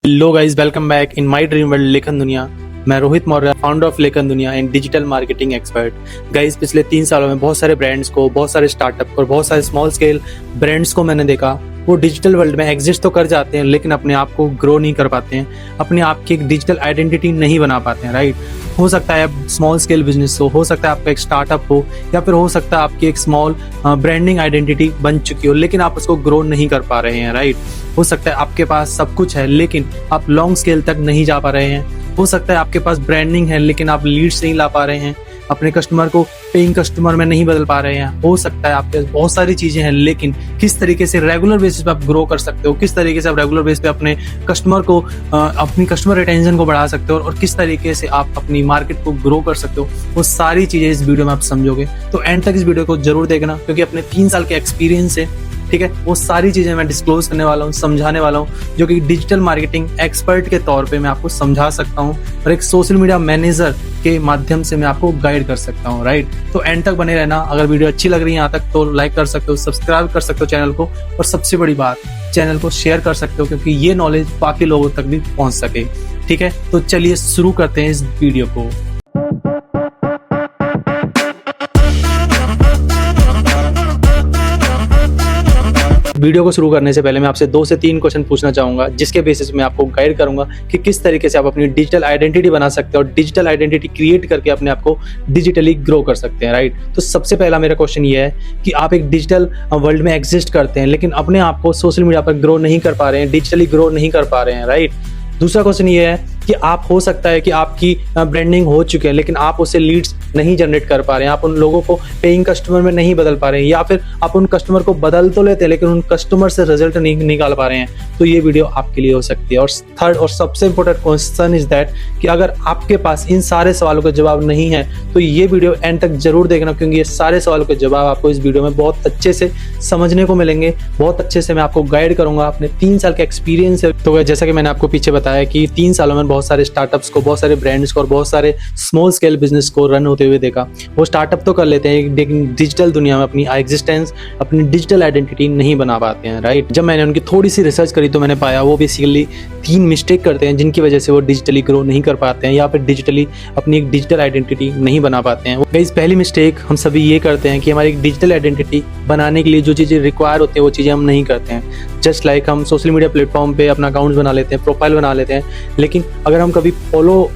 Hello guys, welcome back in my dream world लेखन दुनिया। मैं रोहित मौर्य, फाउंडर ऑफ लेखन दुनिया and digital marketing expert. Guys, पिछले 3 सालों में बहुत सारे ब्रांड्स को, बहुत सारे स्टार्टअप और बहुत सारे स्मॉल स्केल ब्रांड्स को मैंने देखा। वो डिजिटल वर्ल्ड में एग्जिस्ट तो कर जाते हैं, लेकिन अपने आप को ग्रो नहीं कर पाते हैं, अपने आप की एक डिजिटल आइडेंटिटी नहीं बना पाते हैं। राइट, हो सकता है आप स्मॉल स्केल बिजनेस हो सकता है आपका एक स्टार्टअप हो, या फिर हो सकता है आपकी एक स्मॉल ब्रांडिंग आइडेंटिटी बन चुकी हो, लेकिन आप उसको ग्रो नहीं कर पा रहे हैं। राइट, हो सकता है आपके पास सब कुछ है, लेकिन आप लॉन्ग स्केल तक नहीं जा पा रहे हैं। हो सकता है आपके पास ब्रांडिंग है, लेकिन आप लीड्स नहीं ला पा रहे हैं, अपने कस्टमर को पेइंग कस्टमर में नहीं बदल पा रहे हैं। हो सकता है आपके पास बहुत सारी चीजें हैं, लेकिन किस तरीके से रेगुलर बेसिस पे आप ग्रो कर सकते हो, किस तरीके से आप रेगुलर बेसिस पे अपने कस्टमर को, अपनी कस्टमर रिटेंशन को बढ़ा सकते हो, और किस तरीके से आप अपनी मार्केट को ग्रो कर सकते हो, वो सारी चीजें इस वीडियो में आप समझोगे। तो एंड तक इस वीडियो को जरूर देखना, क्योंकि अपने 3 साल के एक्सपीरियंस से, ठीक है, वो सारी चीजें मैं डिस्क्लोज करने वाला हूँ, समझाने वाला हूँ, जो कि डिजिटल मार्केटिंग एक्सपर्ट के तौर पे मैं आपको समझा सकता हूँ, और एक सोशल मीडिया मैनेजर के माध्यम से मैं आपको गाइड कर सकता हूँ। राइट, तो एंड तक बने रहना। अगर वीडियो अच्छी लग रही है यहाँ तक, तो लाइक कर सकते हो, सब्सक्राइब कर सकते हो चैनल को, और सबसे बड़ी बात, चैनल को शेयर कर सकते हो, क्योंकि ये नॉलेज बाकी लोगों तक भी पहुंच सके। ठीक है, तो चलिए शुरू करते हैं इस वीडियो को। वीडियो को शुरू करने से पहले मैं आपसे 2 से 3 क्वेश्चन पूछना चाहूंगा, जिसके बेसिस में आपको गाइड करूंगा कि किस तरीके से आप अपनी डिजिटल आइडेंटिटी बना सकते हैं और डिजिटल आइडेंटिटी क्रिएट करके अपने आप को डिजिटली ग्रो कर सकते हैं। राइट, तो सबसे पहला मेरा क्वेश्चन ये है कि आप एक डिजिटल वर्ल्ड में एग्जिस्ट करते हैं, लेकिन अपने आप को सोशल मीडिया पर ग्रो नहीं कर पा रहे हैं, डिजिटली ग्रो नहीं कर पा रहे हैं। राइट, दूसरा क्वेश्चन ये है कि आप, हो सकता है कि आपकी ब्रांडिंग हो चुकी है, लेकिन आप उससे लीड्स नहीं जनरेट कर पा रहे हैं, आप उन लोगों को पेइंग कस्टमर में नहीं बदल पा रहे हैं, या फिर आप उन कस्टमर को बदल तो लेते हैं, लेकिन उन कस्टमर से रिजल्ट नहीं निकाल पा रहे हैं। तो ये वीडियो आपके लिए हो सकती है। और थर्ड और सबसे इंपॉर्टेंट क्वेश्चन इज दैट कि अगर आपके पास इन सारे सवालों का जवाब नहीं है, तो ये वीडियो एंड तक जरूर देखना, क्योंकि ये सारे सवालों के जवाब आपको इस वीडियो में बहुत अच्छे से समझने को मिलेंगे, बहुत अच्छे से मैं आपको गाइड करूंगा अपने 3 साल के एक्सपीरियंस है। तो जैसा कि मैंने आपको पीछे बताया कि 3 सालों में बहुत सारे स्टार्टअप्स को, बहुत सारे ब्रांड्स को और बहुत सारे स्मॉल स्केल बिजनेस को रन होते हुए देखा। वो स्टार्टअप तो कर लेते हैं, लेकिन डिजिटल दुनिया में अपनी एग्जिस्टेंस, अपनी डिजिटल आइडेंटिटी नहीं बना पाते हैं। राइट, जब मैंने उनकी थोड़ी सी रिसर्च करी तो मैंने पाया वो बेसिकली 3 मिस्टेक करते हैं, जिनकी वजह से वो डिजिटली ग्रो नहीं कर पाते हैं, या फिर डिजिटली अपनी एक डिजिटल आइडेंटिटी नहीं बना पाते हैं। गाइस, पहली मिस्टेक हम सभी ये करते हैं कि हमारी एक डिजिटल आइडेंटिटी बनाने के लिए जो चीज़ें रिक्वायर होती है, वो चीज़ें हम नहीं करते हैं। जस्ट लाइक हम सोशल मीडिया प्लेटफॉर्म पे अपना अकाउंट बना लेते हैं, प्रोफाइल बना लेते हैं, लेकिन अगर हम कभी फॉलो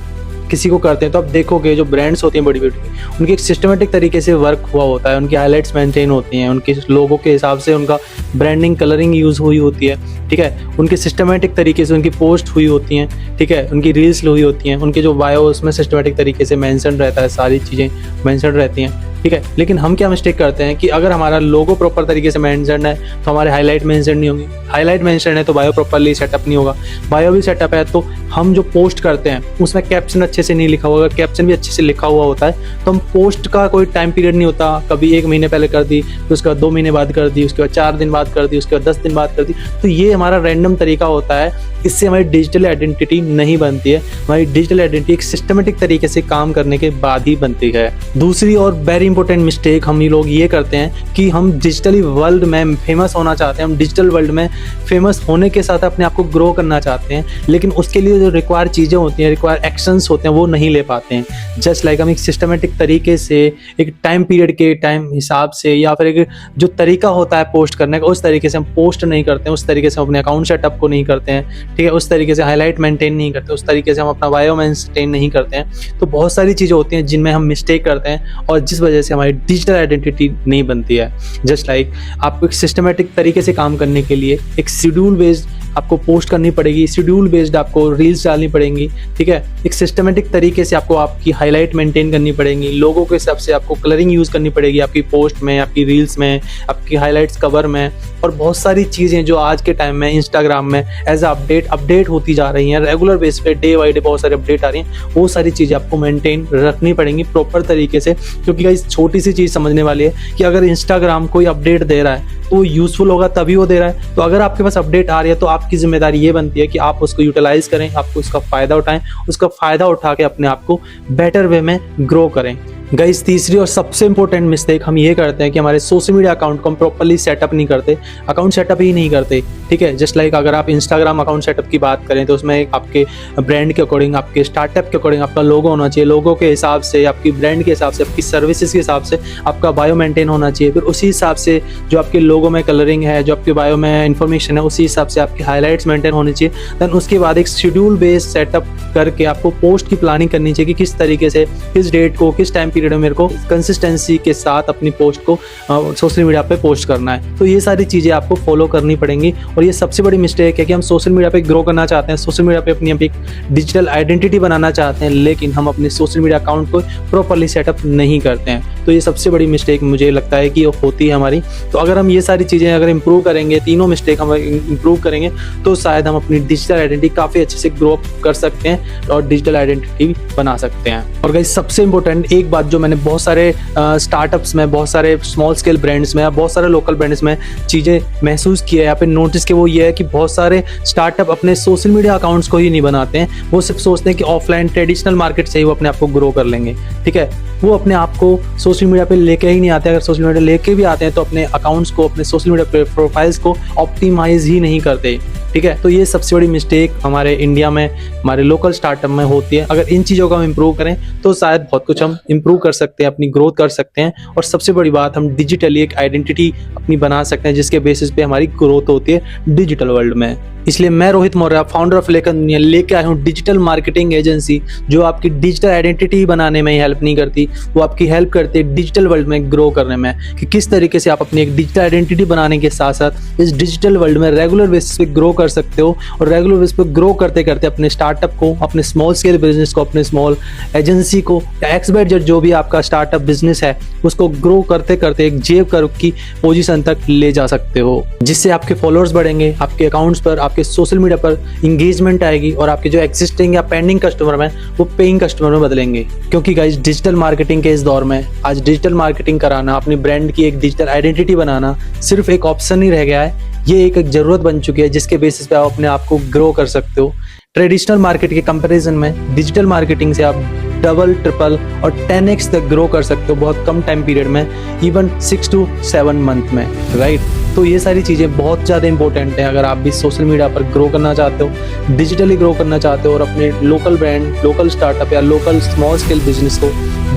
किसी को करते हैं तो आप देखोगे जो ब्रांड्स होती हैं बड़ी बड़ी, उनकी एक सिस्टमेटिक तरीके से वर्क हुआ होता है, उनकी हाइलाइट्स मेंटेन होती हैं, उनके लोगों के हिसाब से उनका ब्रांडिंग कलरिंग यूज़ हुई होती है। ठीक है, उनके सिस्टमेटिक तरीके से उनकी पोस्ट हुई होती हैं। ठीक है, उनकी रील्स हुई होती हैं, उनके जो बायो उसमें सिस्टमेटिक तरीके से मेंशन रहता है, सारी चीज़ें मेंशन रहती हैं। ठीक है, लेकिन हम क्या मिस्टेक करते हैं कि अगर हमारा लोगो प्रॉपर तरीके से मेंशन है तो हमारे हाईलाइट मेंशन नहीं होंगी, हाईलाइट मेंशन है तो बायो प्रॉपरली सेटअप नहीं होगा, बायो भी सेटअप है तो हम जो पोस्ट करते हैं उसमें कैप्शन अच्छे से नहीं लिखा होगा, कैप्शन भी अच्छे से लिखा हुआ होता है तो हम पोस्ट का कोई टाइम पीरियड नहीं होता, कभी 1 महीने पहले कर दी, फिर उसके बाद 2 महीने बाद कर दी, उसके बाद 4 दिन बाद कर दी, उसके बाद 10 दिन बाद कर दी। तो ये हमारा रैंडम तरीका होता है, इससे हमारी डिजिटल आइडेंटिटी नहीं बनती है। हमारी डिजिटल आइडेंटिटी एक सिस्टमेटिक तरीके से काम करने के बाद ही बनती है। दूसरी और वेरी इंपॉर्टेंट मिस्टेक हम लोग ये करते हैं कि हम डिजिटली वर्ल्ड में फेमस होना चाहते हैं, हम डिजिटल वर्ल्ड में फेमस होने के साथ अपने आप को ग्रो करना चाहते हैं, लेकिन उसके लिए जो रिक्वायर चीज़ें होती हैं, रिक्वायर एक्शंस होते हैं, वो नहीं ले पाते हैं। जस्ट लाइक हम एक सिस्टमेटिक तरीके से, एक टाइम पीरियड के टाइम हिसाब से, या फिर एक जो तरीका होता है पोस्ट करने का, उस तरीके से हम पोस्ट नहीं करते हैं, उस तरीके से हम अपने अकाउंट सेटअप को नहीं करते हैं। ठीक है, उस तरीके से हाईलाइट मेंटेन नहीं करते, उस तरीके से हम अपना बायो मेंटेन नहीं करते हैं। तो बहुत सारी चीज़ें होती हैं जिनमें हम मिस्टेक करते हैं, और जिस वजह से हमारी डिजिटल आइडेंटिटी नहीं बनती है। जस्ट लाइक आपको एक सिस्टमेटिक तरीके से काम करने के लिए एक शेड्यूल बेस्ड आपको पोस्ट करनी पड़ेगी, शेड्यूल बेस्ड आपको रील्स डालनी पड़ेंगी। ठीक है, एक सिस्टमेटिक तरीके से आपको आपकी हाईलाइट मेंटेन करनी पड़ेंगी, लोगों के हिसाब से आपको कलरिंग यूज़ करनी पड़ेगी आपकी पोस्ट में, आपकी रील्स में, आपकी हाईलाइट्स कवर में, और बहुत सारी चीज़ें जो आज के टाइम में इंस्टाग्राम में एज अपडेट होती जा रही हैं, रेगुलर बेस पे डे बाई डे बहुत सारी अपडेट आ रही हैं, वो सारी चीज़ें आपको मेंटेन रखनी पड़ेंगी प्रॉपर तरीके से। क्योंकि गाइस, छोटी सी चीज़ समझने वाली है कि अगर इंस्टाग्राम कोई अपडेट दे रहा है तो यूजफुल होगा तभी वो दे रहा है। तो अगर आपके पास अपडेट आ रही है तो आपकी जिम्मेदारी ये बनती है कि आप उसको यूटिलाइज करें, आपको उसका फ़ायदा उठाएं, उसका फ़ायदा उठा के अपने आप को बेटर वे में ग्रो करें। गाइस तीसरी और सबसे इंपॉर्टेंट मिस्टेक हम ये करते हैं कि हमारे सोशल मीडिया अकाउंट को हम प्रॉपर्ली सेटअप नहीं करते, अकाउंट सेटअप ही नहीं करते। ठीक है, जस्ट लाइक अगर आप इंस्टाग्राम अकाउंट सेटअप की बात करें तो उसमें आपके ब्रांड के अकॉर्डिंग, आपके स्टार्टअप के अकॉर्डिंग आपका लोगो होना चाहिए, लोगो के हिसाब से, आपकी ब्रांड के हिसाब से, आपकी सर्विसेज के हिसाब से आपका बायो मेंटेन होना चाहिए। फिर उसी हिसाब से जो आपके लोगो में कलरिंग है, जो आपके बायो में इंफॉर्मेशन है, उसी हिसाब से आपकी हाईलाइट्स मेंटेन होनी चाहिए। देन उसके बाद एक शेड्यूल बेस्ड सेटअप करके आपको पोस्ट की प्लानिंग करनी चाहिए कि किस तरीके से, किस डेट को, किस टाइम पीरियड में मेरे को कंसिस्टेंसी के साथ अपनी पोस्ट को सोशल मीडिया पे पोस्ट करना है। तो ये सारी चीज़ें आपको फॉलो करनी पड़ेंगी। और ये सबसे बड़ी मिस्टेक है कि हम सोशल मीडिया पे ग्रो करना चाहते हैं, सोशल मीडिया पे अपनी एक डिजिटल आइडेंटिटी बनाना चाहते हैं, लेकिन हम अपने सोशल मीडिया अकाउंट को प्रॉपर्ली सेटअप नहीं करते हैं। तो ये सबसे बड़ी मिस्टेक मुझे लगता है कि होती है हमारी। तो अगर हम ये सारी चीज़ें अगर इंप्रूव करेंगे, तीनों मिस्टेक हम इंप्रूव करेंगे, तो शायद हम अपनी डिजिटल आइडेंटिटी काफ़ी अच्छे से ग्रो कर सकते हैं और डिजिटल आइडेंटिटी बना सकते हैं। और गाइस सबसे इंपॉर्टेंट एक बात जो मैंने बहुत सारे स्टार्टअप्स में, बहुत सारे स्मॉल स्केल ब्रांड्स में, बहुत सारे लोकल ब्रांड्स में चीज़ें महसूस की है, यहाँ पे नोटिस किया, वो ये है कि बहुत सारे स्टार्टअप अपने सोशल मीडिया अकाउंट्स को ही नहीं बनाते हैं। वो सिर्फ सोचते हैं कि ऑफलाइन ट्रेडिशनल मार्केट से ही वो अपने आप को ग्रो कर लेंगे। ठीक है, वो अपने आप को सोशल मीडिया पे लेके ही नहीं आते। अगर सोशल मीडिया लेके भी आते हैं तो अपने अकाउंट्स को, अपने सोशल मीडिया प्रोफाइल्स को ऑप्टिमाइज ही नहीं करते। ठीक है, तो ये सबसे बड़ी मिस्टेक हमारे इंडिया में, हमारे लोकल स्टार्टअप में होती है। अगर इन चीज़ों को हम इम्प्रूव करें तो शायद बहुत कुछ हम इम्प्रूव कर सकते हैं, अपनी ग्रोथ कर सकते हैं। और सबसे बड़ी बात, हम डिजिटली एक आइडेंटिटी अपनी बना सकते हैं जिसके बेसिस पे हमारी ग्रोथ होती है डिजिटल वर्ल्ड में। इसलिए मैं रोहित मौर्य, फाउंडर ऑफ लेखन दुनिया, लेके आया हूँ डिजिटल मार्केटिंग एजेंसी जो आपकी डिजिटल आइडेंटिटी बनाने में ही हेल्प नहीं करती, वो आपकी हेल्प करती है डिजिटल वर्ल्ड में ग्रो करने में, कि किस तरीके से आप अपनी एक डिजिटल आइडेंटिटी बनाने के साथ साथ इस डिजिटल वर्ल्ड में रेगुलर बेसिस पे ग्रो कर सकते हो। और रेगुलर बेसिस पे ग्रो करते करते अपने स्टार्टअप को, अपने स्मॉल स्केल बिजनेस को, अपने स्मॉल एजेंसी को, या XYZ जो भी आपका स्टार्टअप बिजनेस है उसको ग्रो करते करते एक जेब कर की पोजीशन तक ले जा सकते हो, जिससे आपके फॉलोअर्स बढ़ेंगे, आपके अकाउंट्स पर, आपके सोशल मीडिया पर इंगेजमेंट आएगी और आपके जो एक्सिस्टिंग या पेंडिंग कस्टमर हैं वो पेइंग कस्टमर में बदलेंगे। क्योंकि गाइस डिजिटल मार्केटिंग के इस दौर में आज डिजिटल मार्केटिंग कराना, अपनी ब्रांड की एक डिजिटल आइडेंटिटी बनाना सिर्फ एक ऑप्शन नहीं रह गया है, ये एक जरूरत बन चुकी है जिसके बेसिस पे आप अपने आप को ग्रो कर सकते हो। ट्रेडिशनल मार्केट के कंपैरिजन में डिजिटल मार्केटिंग से आप डबल, ट्रिपल और 10x तक ग्रो कर सकते हो बहुत कम टाइम पीरियड में, इवन 6 to 7 मंथ में, राइट। तो ये सारी चीज़ें बहुत ज़्यादा इंपॉर्टेंट हैं अगर आप भी सोशल मीडिया पर ग्रो करना चाहते हो, डिजिटली ग्रो करना चाहते हो और अपने लोकल ब्रांड, लोकल स्टार्टअप या लोकल स्मॉल स्केल बिजनेस को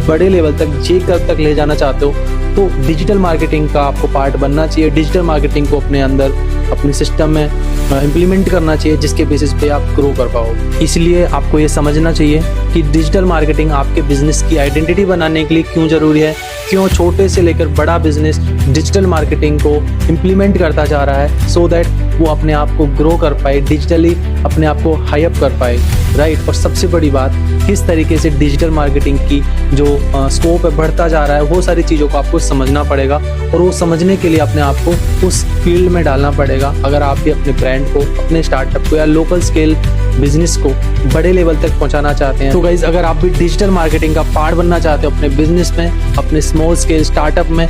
बड़े लेवल तक, जेकर तक ले जाना चाहते हो, तो डिजिटल मार्केटिंग का आपको पार्ट बनना चाहिए। डिजिटल मार्केटिंग को अपने अंदर, अपने सिस्टम में इम्प्लीमेंट करना चाहिए जिसके बेसिस पे आप ग्रो कर पाओ। इसलिए आपको ये समझना चाहिए कि डिजिटल मार्केटिंग आपके बिजनेस की आइडेंटिटी बनाने के लिए क्यों ज़रूरी है, क्यों छोटे से लेकर बड़ा बिजनेस डिजिटल मार्केटिंग को इम्प्लीमेंट करता जा रहा है, सो दैट वो अपने आप को ग्रो कर पाए, डिजिटली अपने आप को हाई अप कर पाए, राइट। और सबसे बड़ी बात, किस तरीके से डिजिटल मार्केटिंग की जो स्कोप है बढ़ता जा रहा है, वो सारी चीज़ों को आपको समझना पड़ेगा और वो समझने के लिए अपने आप को उस फील्ड में डालना पड़ेगा अगर आप भी अपने ब्रांड को, अपने स्टार्टअप को या लोकल स्केल बिजनेस को बड़े लेवल तक पहुंचाना चाहते हैं। तो गाइज अगर आप भी डिजिटल मार्केटिंग का पार्ट बनना चाहते हो अपने बिजनेस में, अपने स्मॉल स्केल स्टार्टअप में,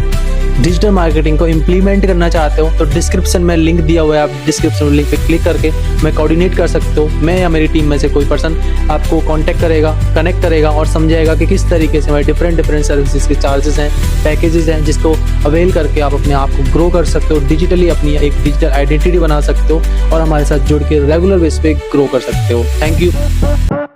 डिजिटल मार्केटिंग को इम्प्लीमेंट करना चाहते हो, तो डिस्क्रिप्शन में लिंक दिया हुआ है, आप डिस्क्रिप्शन लिंक पे क्लिक करके मैं कोऑर्डिनेट कर सकते हो। मैं या मेरी टीम में से कोई पर्सन आपको कांटेक्ट करेगा, कनेक्ट करेगा और समझाएगा कि किस तरीके से हमारे डिफरेंट सर्विसेज के चार्जेस हैं, पैकेजेस हैं, जिसको अवेल करके आप अपने आप को ग्रो कर सकते हो, डिजिटली अपनी एक डिजिटल आइडेंटिटी बना सकते हो और हमारे साथ जुड़ के रेगुलर बेस पे ग्रो कर सकते हो। Thank you.